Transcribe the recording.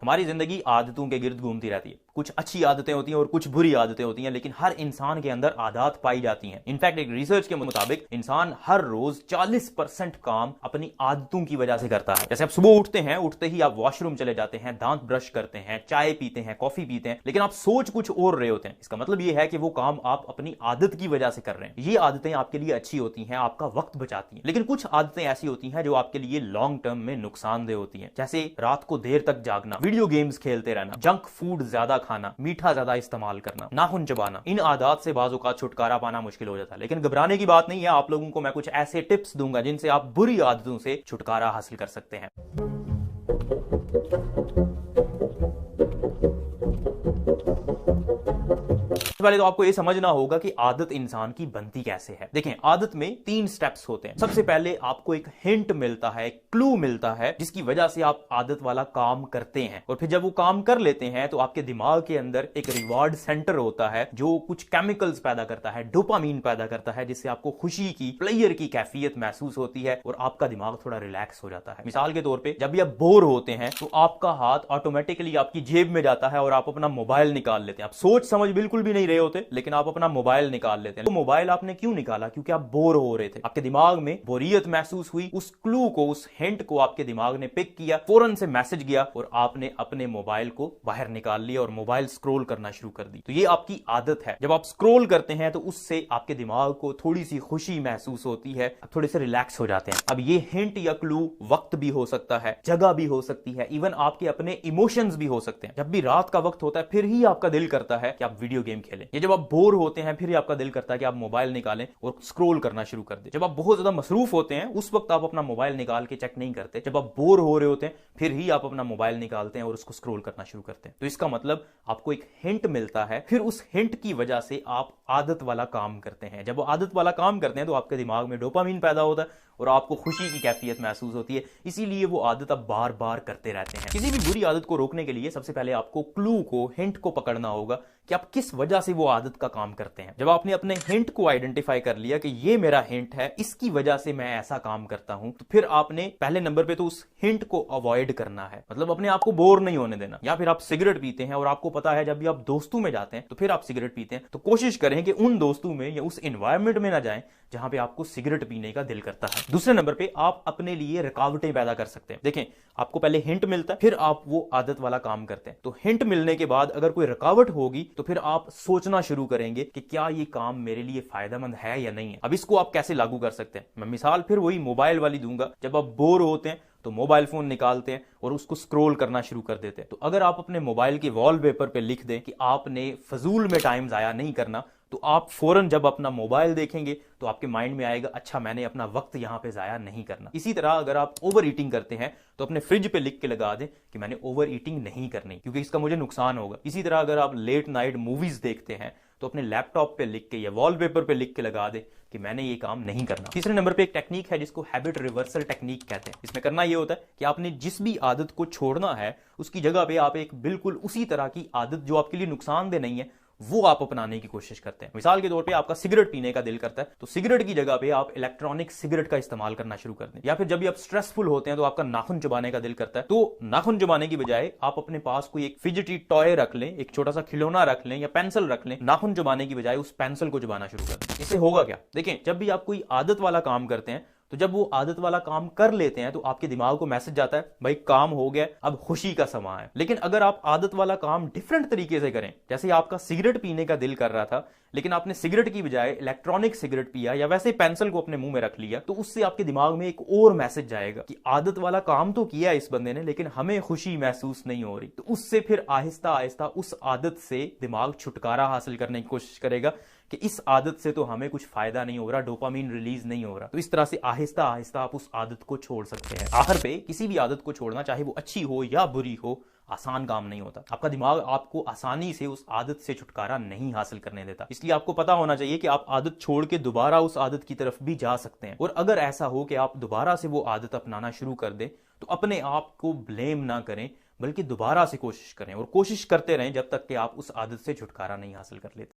हमारी जिंदगी आदतों के गिर्द घूमती रहती है। कुछ अच्छी आदतें होती हैं और कुछ बुरी आदतें होती हैं, लेकिन हर इंसान के अंदर आदत पाई जाती हैं। इनफैक्ट एक रिसर्च के मुताबिक इंसान हर रोज 40% काम अपनी आदतों की वजह से करता है। जैसे आप सुबह उठते हैं, उठते ही आप वॉशरूम चले जाते हैं, दांत ब्रश करते हैं, चाय पीते हैं, कॉफी पीते हैं, लेकिन आप सोच कुछ और रहे होते हैं। इसका मतलब यह है कि वो काम आप अपनी आदत की वजह से कर रहे हैं। ये आदतें आपके लिए अच्छी होती हैं, आपका वक्त बचाती हैं, लेकिन कुछ आदतें ऐसी होती हैं जो आपके लिए लॉन्ग टर्म में नुकसानदेह होती हैं। जैसे रात को देर तक जागना, वीडियो गेम्स खेलते रहना, जंक फूड ज्यादा खाना, मीठा ज्यादा इस्तेमाल करना, नाखून चबाना। इन आदत से बाजू का छुटकारा पाना मुश्किल हो जाता है, लेकिन घबराने की बात नहीं है। आप लोगों को मैं कुछ ऐसे टिप्स दूंगा जिनसे आप बुरी आदतों से छुटकारा हासिल कर सकते हैं। पहले तो आपको यह समझना होगा कि आदत इंसान की बनती कैसे है। देखें, आदत में 3 स्टेप्स होते हैं। सबसे पहले आपको एक हिंट मिलता है, क्लू मिलता है, जिसकी वजह से आप आदत वाला काम करते हैं। और फिर जब वो काम कर लेते हैं तो आपके दिमाग के अंदर एक रिवार्ड सेंटर होता है जो कुछ केमिकल्स पैदा करता है, डोपामीन पैदा करता है, जिससे आपको खुशी की, प्लेयर की कैफियत महसूस होती है और आपका दिमाग थोड़ा रिलैक्स हो जाता है। मिसाल के तौर पर जब भी आप बोर होते हैं तो आपका हाथ ऑटोमेटिकली आपकी जेब में जाता है और आप अपना मोबाइल निकाल लेते हैं। आप सोच समझ बिल्कुल भी नहीं रहे होते, लेकिन आप अपना मोबाइल निकाल लेते हैं। तो मोबाइल आपने क्यों निकाला? क्योंकि आप बोर हो रहे थे, आपके दिमाग में बोरियत महसूस हुई। उस क्लू को, उस हिंट को आपके दिमाग ने पिक किया, फौरन से मैसेज गया और आपने अपने मोबाइल को बाहर निकाल लिया और मोबाइल स्क्रॉल करना शुरू कर दी। तो ये आपकी आदत है। जब आप स्क्रॉल करते हैं तो उससे आपके दिमाग को थोड़ी सी खुशी महसूस होती है, आप थोड़े से रिलैक्स हो जाते हैं। अब ये हिंट या क्लू वक्त भी हो सकता है, जगह भी हो सकती है, इवन आपके अपने इमोशंस भी हो सकते हैं। जब भी रात का वक्त होता है फिर ही आपका दिल करता है कि आप वीडियो गेम खेलें। ये जब आप बोर होते हैं फिर ही आपका दिल करता है कि आप मोबाइल निकालें और स्क्रॉल करना शुरू कर दें। जब आप बहुत ज्यादा मसरूफ होते हैं उस वक्त आप अपना मोबाइल निकाल के चेक नहीं करते। जब आप बोर हो रहे होते हैं फिर ही आप अपना मोबाइल निकालते हैं और उसको स्क्रॉल करना शुरू करते हैं। तो इसका मतलब आपको एक हिंट मिलता है, फिर उस हिंट की वजह से आप आदत वाला काम करते हैं। जब वो आदत वाला काम करते हैं तो आपके दिमाग में डोपामीन पैदा होता है और आपको खुशी की कैफियत महसूस होती है, इसीलिए वो आदत आप बार बार करते रहते हैं। किसी भी बुरी आदत को रोकने के लिए सबसे पहले आपको क्लू को, हिंट को पकड़ना होगा कि आप किस वजह से वो आदत का काम करते हैं। जब आपने अपने हिंट को आइडेंटिफाई कर लिया कि ये मेरा हिंट है, इसकी वजह से मैं ऐसा काम करता हूं, तो फिर आपने पहले नंबर पे तो उस हिंट को अवॉइड करना है, मतलब अपने आप को बोर नहीं होने देना। या फिर आप सिगरेट पीते हैं और आपको पता है जब भी आप दोस्तों में जाते हैं तो फिर आप सिगरेट पीते हैं, तो कोशिश करें कि उन दोस्तों में या उस एनवायरनमेंट में ना जाएं जहां पे आपको सिगरेट पीने का दिल करता है। दूसरे नंबर पे आप अपने लिए रुकावटें पैदा कर सकते हैं। देखें, आपको पहले हिंट मिलता है, फिर आप वो आदत वाला काम करते हैं। तो हिंट मिलने के बाद अगर कोई रुकावट होगी तो फिर आप सोचना शुरू करेंगे कि क्या ये काम मेरे लिए फायदेमंद है या नहीं है। अब इसको आप कैसे लागू कर सकते हैं? मैं मिसाल फिर वही मोबाइल वाली दूंगा। जब आप बोर होते हैं तो मोबाइल फोन निकालते हैं और उसको स्क्रॉल करना शुरू कर देते हैं। तो अगर आप अपने मोबाइल के वॉलपेपर पे लिख दें कि आपने फजूल में टाइम जाया नहीं करना, तो आप फौरन जब अपना मोबाइल देखेंगे तो आपके माइंड में आएगा, अच्छा मैंने अपना वक्त यहां पे जाया नहीं करना। इसी तरह अगर आप ओवर ईटिंग करते हैं तो अपने फ्रिज पे लिख के लगा दें कि मैंने ओवर ईटिंग नहीं करनी, क्योंकि इसका मुझे नुकसान होगा। इसी तरह अगर आप लेट नाइट मूवीज देखते हैं तो अपने लैपटॉप पे लिख के या वॉलपेपर पे लिख के लगा दे कि मैंने ये काम नहीं करना। तीसरे नंबर पे एक टेक्निक है जिसको हैबिट रिवर्सल टेक्निक कहते हैं। इसमें करना ये होता है कि आपने जिस भी आदत को छोड़ना है उसकी जगह पे आप एक बिल्कुल उसी तरह की आदत जो आपके लिए नुकसानदेह नहीं है वो आप अपनाने की कोशिश करते हैं। मिसाल के तौर पे आपका सिगरेट पीने का दिल करता है तो सिगरेट की जगह पे आप इलेक्ट्रॉनिक सिगरेट का इस्तेमाल करना शुरू कर दें। या फिर जब भी आप स्ट्रेसफुल होते हैं तो आपका नाखून चबाने का दिल करता है, तो नाखून चबाने की बजाय आप अपने पास कोई एक फिजिटी टॉय रख लें, एक छोटा सा खिलौना रख लें या पेंसिल रख लें। नाखून चबाने की बजाय उस पेंसिल को चबाना शुरू कर दें। इससे होगा क्या? देखें, जब भी आप कोई आदत वाला काम करते हैं तो जब वो आदत वाला काम कर लेते हैं तो आपके दिमाग को मैसेज जाता है, भाई काम हो गया, अब खुशी का समय है। लेकिन अगर आप आदत वाला काम डिफरेंट तरीके से करें, जैसे आपका सिगरेट पीने का दिल कर रहा था लेकिन आपने सिगरेट की बजाय इलेक्ट्रॉनिक सिगरेट पिया या वैसे पेंसिल को अपने मुंह में रख लिया, तो उससे आपके दिमाग में एक और मैसेज जाएगा कि आदत वाला काम तो किया इस बंदे ने लेकिन हमें खुशी महसूस नहीं हो रही। तो उससे फिर आहिस्ता आहिस्ता उस आदत से दिमाग छुटकारा हासिल करने की कोशिश करेगा कि इस आदत से तो हमें कुछ फायदा नहीं हो रहा, डोपामीन रिलीज नहीं हो रहा। तो इस तरह से आहिस्ता आहिस्ता आप उस आदत को छोड़ सकते हैं। आखिर पे किसी भी आदत को छोड़ना, चाहे वो अच्छी हो या बुरी हो, आसान काम नहीं होता। आपका दिमाग आपको आसानी से उस आदत से छुटकारा नहीं हासिल करने देता। इसलिए आपको पता होना चाहिए कि आप आदत छोड़ के दोबारा उस आदत की तरफ भी जा सकते हैं। और अगर ऐसा हो कि आप दोबारा से वो आदत अपनाना शुरू कर दें तो अपने आप को ब्लेम ना करें, बल्कि दोबारा से कोशिश करें और कोशिश करते रहें जब तक कि आप उस आदत से छुटकारा नहीं हासिल कर लेते।